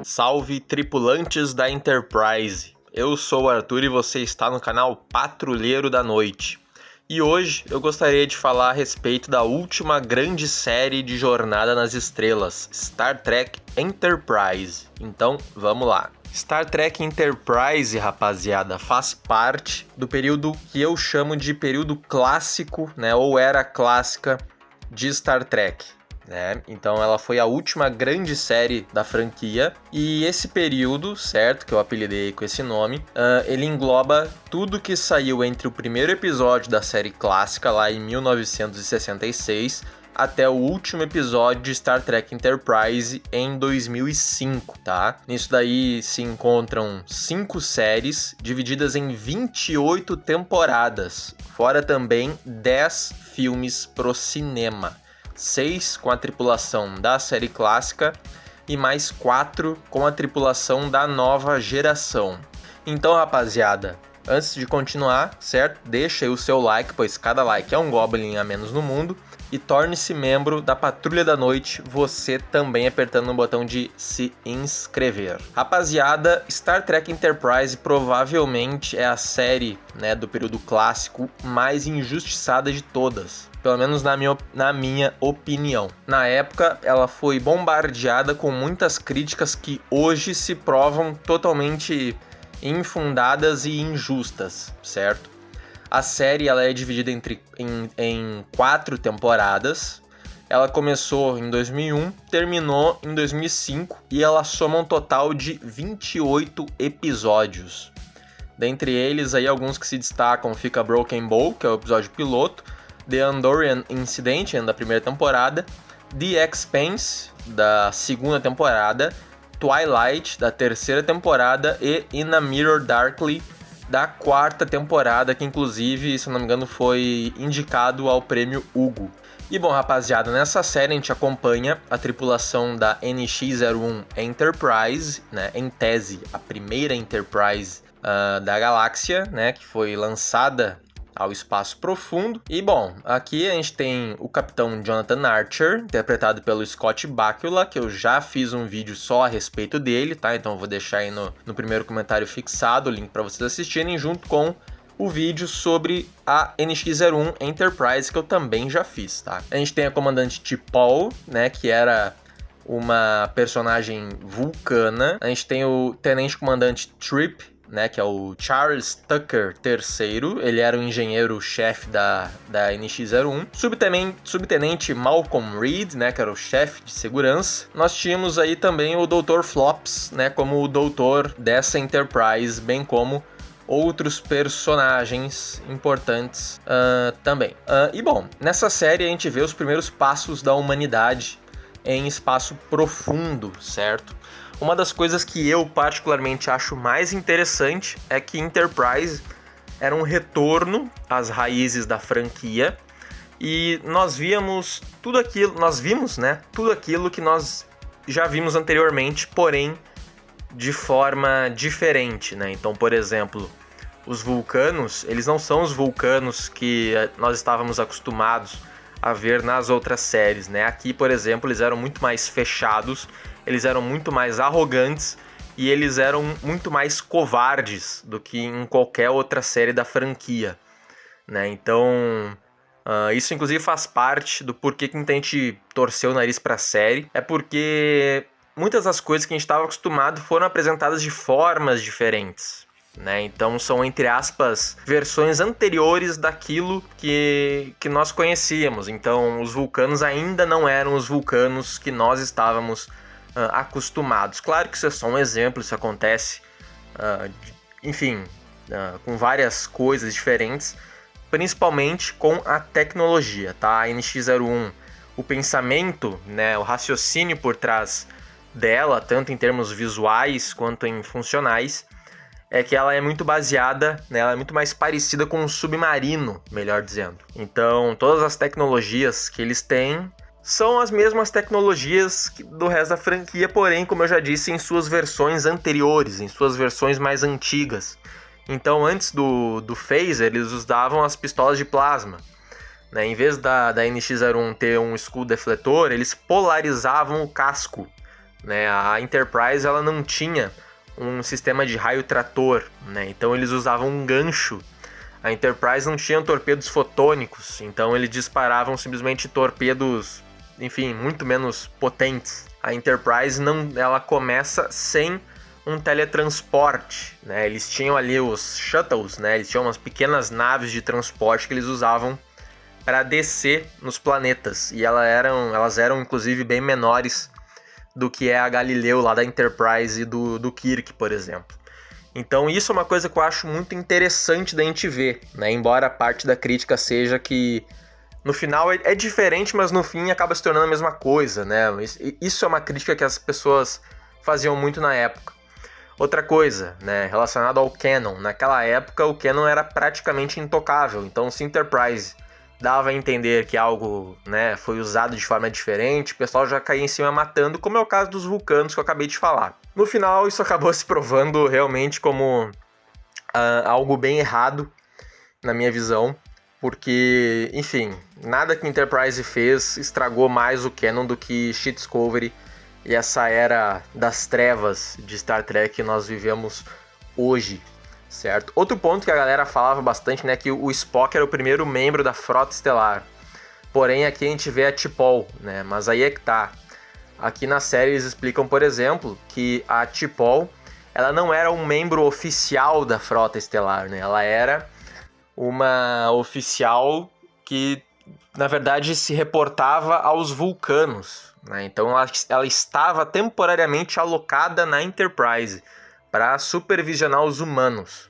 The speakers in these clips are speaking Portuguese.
Salve tripulantes da Enterprise! Eu sou o Arthur e você está no canal Patrulheiro da Noite. E hoje eu gostaria de falar a respeito da última grande série de Jornada nas Estrelas, Star Trek Enterprise. Então, vamos lá. Star Trek Enterprise, rapaziada, faz parte do período que eu chamo de período clássico, né, ou era clássica de Star Trek. Então ela foi a última grande série da franquia e esse período, certo, que eu apelidei com esse nome, ele engloba tudo que saiu entre o primeiro episódio da série clássica lá em 1966 até o último episódio de Star Trek Enterprise em 2005, tá? Nisso daí se encontram 5 séries divididas em 28 temporadas, fora também 10 filmes pro cinema. 6 com a tripulação da série clássica e mais 4 com a tripulação da nova geração. Então, rapaziada, antes de continuar, certo? Deixa aí o seu like, pois cada like é um Goblin a menos no mundo. E torne-se membro da Patrulha da Noite, você também apertando no botão de se inscrever. Rapaziada, Star Trek Enterprise provavelmente é a série, né, do período clássico mais injustiçada de todas. Pelo menos na minha opinião. Na época, ela foi bombardeada com muitas críticas que hoje se provam totalmente infundadas e injustas, certo? A série ela é dividida em 4 temporadas. Ela começou em 2001, terminou em 2005 e ela soma um total de 28 episódios. Dentre eles, aí, alguns que se destacam fica Broken Bow, que é o episódio piloto, The Andorian Incident, da primeira temporada, The Expanse, da segunda temporada, Twilight, da terceira temporada e In a Mirror Darkly, da quarta temporada, que inclusive, se não me engano, foi indicado ao prêmio Hugo. E bom, rapaziada, nessa série a gente acompanha a tripulação da NX-01 Enterprise, né, em tese, a primeira Enterprise da galáxia, né, que foi lançada ao espaço profundo. E bom, aqui a gente tem o capitão Jonathan Archer, interpretado pelo Scott Bakula, que eu já fiz um vídeo só a respeito dele, tá? Então eu vou deixar aí no primeiro comentário fixado o link para vocês assistirem, junto com o vídeo sobre a NX-01 Enterprise, que eu também já fiz, tá? A gente tem a comandante T'Pol, né, que era uma personagem vulcana. A gente tem o tenente comandante Trip, né, que é o Charles Tucker III, ele era o engenheiro-chefe da NX-01. Subtenente Malcolm Reed, né, que era o chefe de segurança. Nós tínhamos aí também o Dr. Flops, né, como o doutor dessa Enterprise, bem como outros personagens importantes também. E bom, nessa série a gente vê os primeiros passos da humanidade em espaço profundo, certo? Uma das coisas que eu particularmente acho mais interessante é que Enterprise era um retorno às raízes da franquia e nós vimos tudo aquilo que nós já vimos anteriormente, porém de forma diferente, né? Então, por exemplo, os vulcanos, eles não são os vulcanos que nós estávamos acostumados a ver nas outras séries, né? Aqui, por exemplo, eles eram muito mais fechados, eles eram muito mais arrogantes e eles eram muito mais covardes do que em qualquer outra série da franquia, né? Então, isso inclusive faz parte do porquê que a gente torceu o nariz para a série. É porque muitas das coisas que a gente estava acostumado foram apresentadas de formas diferentes, né? Então são, entre aspas, versões anteriores daquilo que nós conhecíamos. Então os vulcanos ainda não eram os vulcanos que nós estávamos acostumados. Claro que isso é só um exemplo, isso acontece, com várias coisas diferentes, principalmente com a tecnologia, tá? A NX-01, o pensamento, né, o raciocínio por trás dela, tanto em termos visuais quanto em funcionais, é que ela é muito baseada, né, ela é muito mais parecida com um submarino, melhor dizendo. Então, todas as tecnologias que eles têm são as mesmas tecnologias do resto da franquia, porém, como eu já disse, em suas versões anteriores, em suas versões mais antigas. Então, antes do phaser, eles usavam as pistolas de plasma, né? Em vez da NX-01 ter um escudo defletor, eles polarizavam o casco, né? A Enterprise ela não tinha um sistema de raio trator, né? Então eles usavam um gancho. A Enterprise não tinha torpedos fotônicos, então eles disparavam simplesmente torpedos, enfim, muito menos potentes. A Enterprise ela começa sem um teletransporte, né? Eles tinham ali os shuttles, né? Eles tinham umas pequenas naves de transporte que eles usavam para descer nos planetas, e elas eram inclusive bem menores do que é a Galileu lá da Enterprise e do Kirk, por exemplo. Então isso é uma coisa que eu acho muito interessante da gente ver, né? Embora a parte da crítica seja que no final é diferente, mas no fim acaba se tornando a mesma coisa, né? Isso é uma crítica que as pessoas faziam muito na época. Outra coisa, né, relacionada ao canon. Naquela época o canon era praticamente intocável, então se Enterprise dava a entender que algo, né, foi usado de forma diferente, o pessoal já caía em cima matando, como é o caso dos vulcanos que eu acabei de falar. No final isso acabou se provando realmente como algo bem errado, na minha visão, porque, enfim, nada que Enterprise fez estragou mais o canon do que Discovery e essa era das trevas de Star Trek que nós vivemos hoje, certo? Outro ponto que a galera falava bastante, né, que o Spock era o primeiro membro da Frota Estelar. Porém, aqui a gente vê a T'Pol, né? Mas aí é que tá. Aqui na série eles explicam, por exemplo, que a T'Pol, ela não era um membro oficial da Frota Estelar, né? Ela era uma oficial que, na verdade, se reportava aos vulcanos, né? Então ela estava temporariamente alocada na Enterprise para supervisionar os humanos.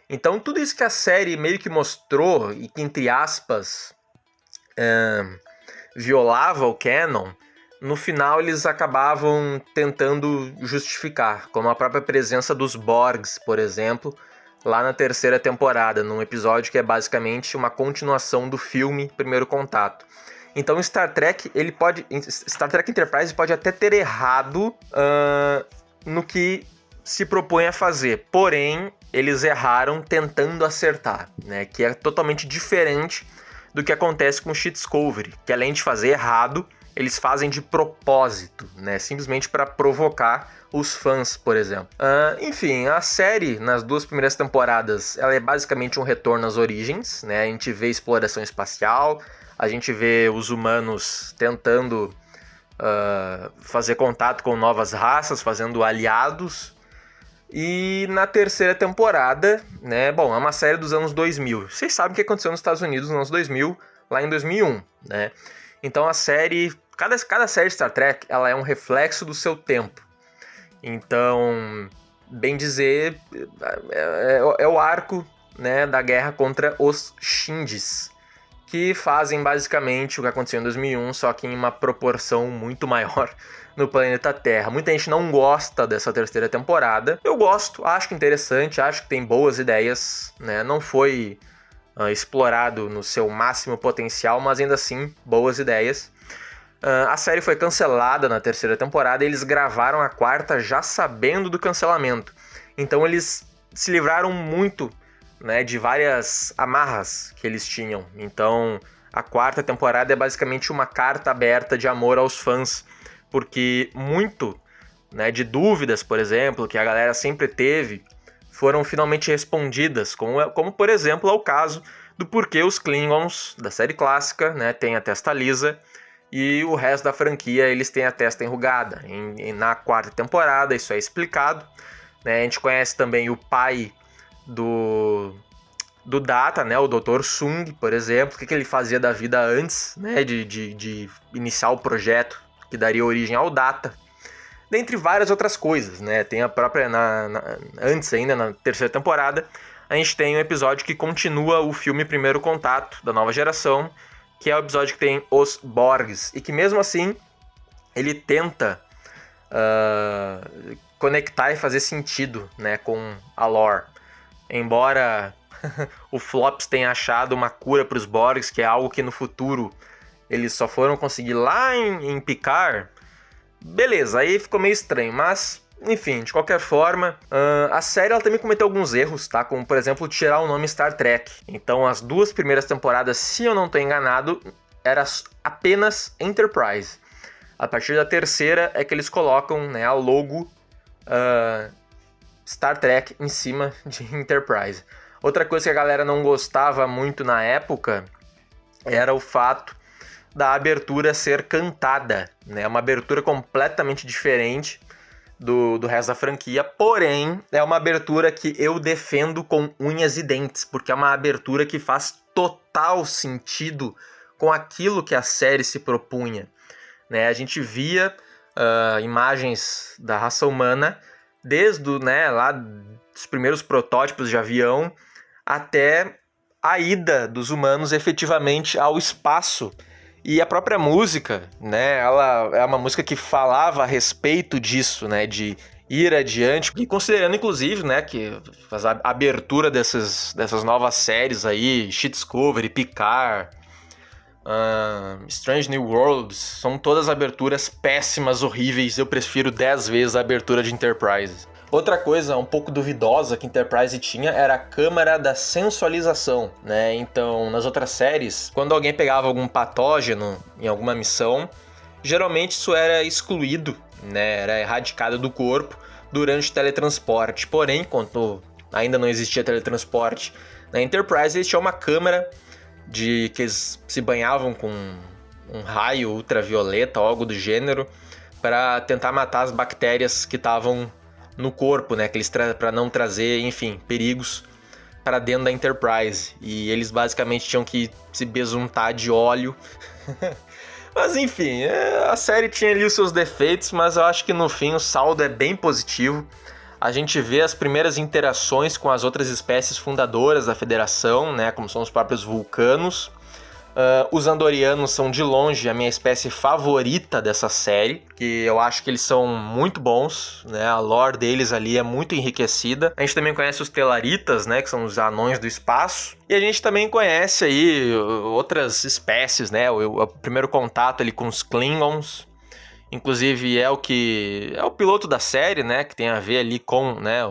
Então tudo isso que a série meio que mostrou e que, entre aspas, violava o canon, no final eles acabavam tentando justificar, como a própria presença dos Borgs, por exemplo, lá na terceira temporada, num episódio que é basicamente uma continuação do filme Primeiro Contato. Então Star Trek Enterprise pode até ter errado no que se propõe a fazer, porém eles erraram tentando acertar, né? Que é totalmente diferente do que acontece com o Discovery, que além de fazer errado, eles fazem de propósito, né? Simplesmente para provocar os fãs, por exemplo. Enfim, a série, nas 2 primeiras temporadas, ela é basicamente um retorno às origens, né? A gente vê exploração espacial, a gente vê os humanos tentando fazer contato com novas raças, fazendo aliados. E na terceira temporada, né? Bom, é uma série dos anos 2000. Vocês sabem o que aconteceu nos Estados Unidos nos anos 2000, lá em 2001, né? Então a série, cada série de Star Trek, ela é um reflexo do seu tempo. Então, bem dizer, é o arco, né, da guerra contra os Shinjis, que fazem basicamente o que aconteceu em 2001, só que em uma proporção muito maior no planeta Terra. Muita gente não gosta dessa terceira temporada. Eu gosto, acho que interessante, acho que tem boas ideias, né? Não foi explorado no seu máximo potencial, mas ainda assim, boas ideias. A série foi cancelada na terceira temporada e eles gravaram a quarta já sabendo do cancelamento. Então eles se livraram muito, né, de várias amarras que eles tinham. Então a quarta temporada é basicamente uma carta aberta de amor aos fãs, porque muito, né, de dúvidas, por exemplo, que a galera sempre teve, foram finalmente respondidas, como por exemplo é o caso do porquê os Klingons da série clássica, né, têm a testa lisa e o resto da franquia eles têm a testa enrugada. Na quarta temporada isso é explicado, né, a gente conhece também o pai do Data, né, o Dr. Sung, por exemplo, o que ele fazia da vida antes, né, de iniciar o projeto que daria origem ao Data, dentre várias outras coisas, né? Tem a própria, antes ainda, na terceira temporada, a gente tem um episódio que continua o filme Primeiro Contato, da nova geração, que é o episódio que tem os Borgs, e que mesmo assim, ele tenta conectar e fazer sentido, né, com a lore. Embora o Flops tenha achado uma cura para os Borgs, que é algo que no futuro eles só foram conseguir lá em Picard, beleza, aí ficou meio estranho, mas enfim, de qualquer forma, a série ela também cometeu alguns erros, tá? Como, por exemplo, tirar o nome Star Trek. Então, as 2 primeiras temporadas, se eu não estou enganado, era apenas Enterprise. A partir da terceira é que eles colocam, né, a logo Star Trek em cima de Enterprise. Outra coisa que a galera não gostava muito na época era o fato da abertura ser cantada, né? Uma abertura completamente diferente do resto da franquia, porém é uma abertura que eu defendo com unhas e dentes, porque é uma abertura que faz total sentido com aquilo que a série se propunha, né? A gente via imagens da raça humana desde lá dos primeiros protótipos de avião até a ida dos humanos efetivamente ao espaço. E a própria música, né, ela é uma música que falava a respeito disso, né, de ir adiante, e considerando inclusive, né, que a abertura dessas novas séries aí, Discovery, Picard, Strange New Worlds, são todas aberturas péssimas, horríveis. Eu prefiro 10 vezes a abertura de Enterprise. Outra coisa um pouco duvidosa que Enterprise tinha era a câmara da sensualização, né? Então, nas outras séries, quando alguém pegava algum patógeno em alguma missão, geralmente isso era excluído, né? Era erradicado do corpo durante o teletransporte. Porém, quando ainda não existia teletransporte na Enterprise, eles tinham uma câmara que eles se banhavam com um raio ultravioleta ou algo do gênero para tentar matar as bactérias que estavam no corpo, né? Para não trazer, enfim, perigos para dentro da Enterprise. E eles basicamente tinham que se besuntar de óleo. Mas enfim, a série tinha ali os seus defeitos, mas eu acho que no fim o saldo é bem positivo. A gente vê as primeiras interações com as outras espécies fundadoras da Federação, né? Como são os próprios vulcanos. Os andorianos são de longe a minha espécie favorita dessa série, que eu acho que eles são muito bons, né? A lore deles ali é muito enriquecida. A gente também conhece os telaritas, né? Que são os anões do espaço. E a gente também conhece aí outras espécies, né? O primeiro contato ali com os Klingons. Inclusive é o piloto da série, né? Que tem a ver ali com, né,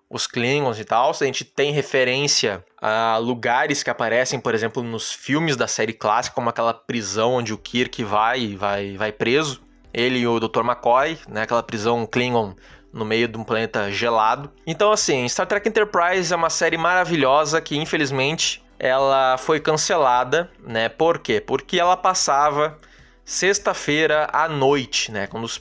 os Klingons e tal. A gente tem referência a lugares que aparecem, por exemplo, nos filmes da série clássica, como aquela prisão onde o Kirk vai preso. Ele e o Dr. McCoy, né? Aquela prisão Klingon no meio de um planeta gelado. Então, assim, Star Trek Enterprise é uma série maravilhosa que, infelizmente, ela foi cancelada, né? Por quê? Porque ela passava sexta-feira à noite, né? Um dos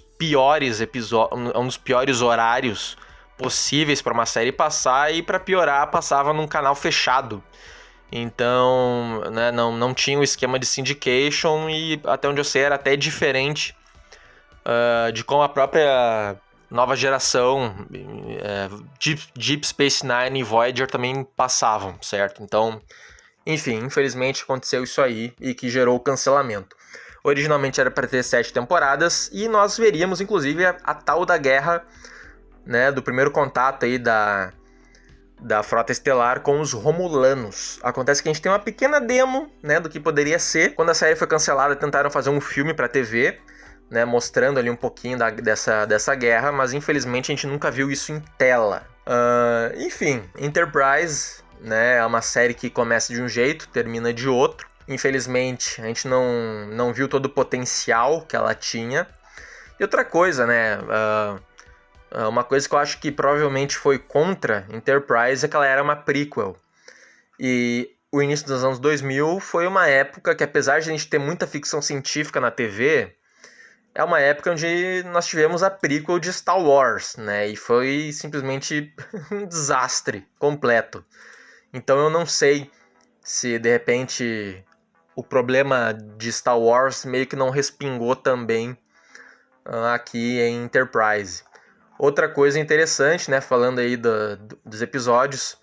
piores horários possíveis para uma série passar, e para piorar, passava num canal fechado. Então, né, não tinha o esquema de syndication, e até onde eu sei era até diferente de como a própria nova geração Deep Space Nine e Voyager também passavam, certo? Então, enfim, infelizmente aconteceu isso aí e que gerou o cancelamento. Originalmente era para ter 7 temporadas, e nós veríamos inclusive a tal da guerra, né, do primeiro contato aí da Frota Estelar com os Romulanos. Acontece que a gente tem uma pequena demo, né, do que poderia ser. Quando a série foi cancelada, tentaram fazer um filme para TV, né, mostrando ali um pouquinho dessa guerra, mas infelizmente a gente nunca viu isso em tela. Enfim, Enterprise, né, é uma série que começa de um jeito, termina de outro. Infelizmente, a gente não viu todo o potencial que ela tinha. E outra coisa, né? Uma coisa que eu acho que provavelmente foi contra Enterprise é que ela era uma prequel. E o início dos anos 2000 foi uma época que, apesar de a gente ter muita ficção científica na TV, é uma época onde nós tivemos a prequel de Star Wars, né? E foi simplesmente um desastre completo. Então eu não sei se, de repente, o problema de Star Wars meio que não respingou também aqui em Enterprise. Outra coisa interessante, né, falando aí dos episódios,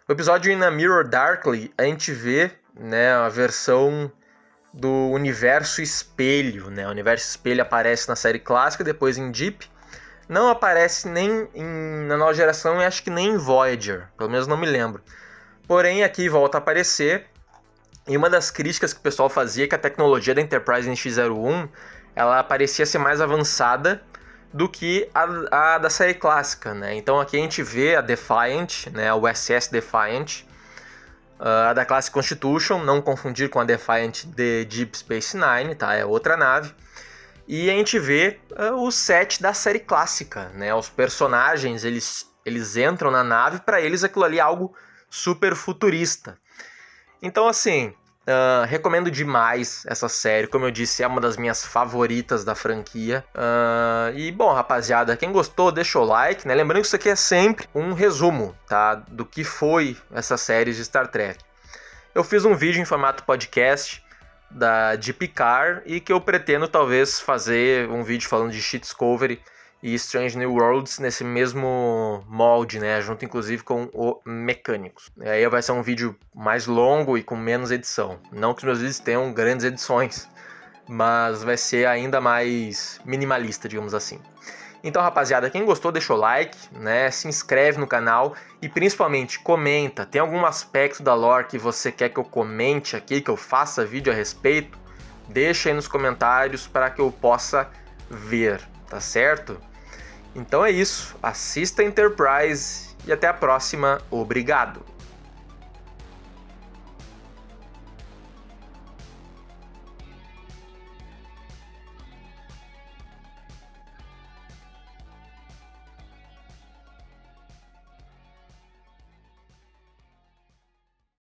o episódio In a Mirror Darkly, a gente vê, né, a versão do universo espelho, né? O universo espelho aparece na série clássica, depois em Deep, não aparece nem na nova geração e acho que nem em Voyager, pelo menos não me lembro. Porém, aqui volta a aparecer. E uma das críticas que o pessoal fazia é que a tecnologia da Enterprise NX-01 ela parecia ser mais avançada do que a da série clássica, né? Então aqui a gente vê a Defiant, né? O USS Defiant, a da classe Constitution, não confundir com a Defiant de Deep Space Nine, tá? É outra nave. E a gente vê o set da série clássica, né? Os personagens, eles entram na nave, para eles aquilo ali é algo super futurista. Então, assim, recomendo demais essa série. Como eu disse, é uma das minhas favoritas da franquia. E, bom, rapaziada, quem gostou, deixa o like, né? Lembrando que isso aqui é sempre um resumo, tá? Do que foi essas séries de Star Trek. Eu fiz um vídeo em formato podcast de Picard e que eu pretendo talvez fazer um vídeo falando de Ship Discovery e Strange New Worlds nesse mesmo molde, né, junto inclusive com o Mecânicos. Aí vai ser um vídeo mais longo e com menos edição. Não que os meus vídeos tenham grandes edições, mas vai ser ainda mais minimalista, digamos assim. Então, rapaziada, quem gostou, deixa o like, né? Se inscreve no canal e principalmente comenta. Tem algum aspecto da lore que você quer que eu comente aqui, que eu faça vídeo a respeito? Deixa aí nos comentários para que eu possa ver, tá certo? Então é isso, assista Enterprise e até a próxima. Obrigado!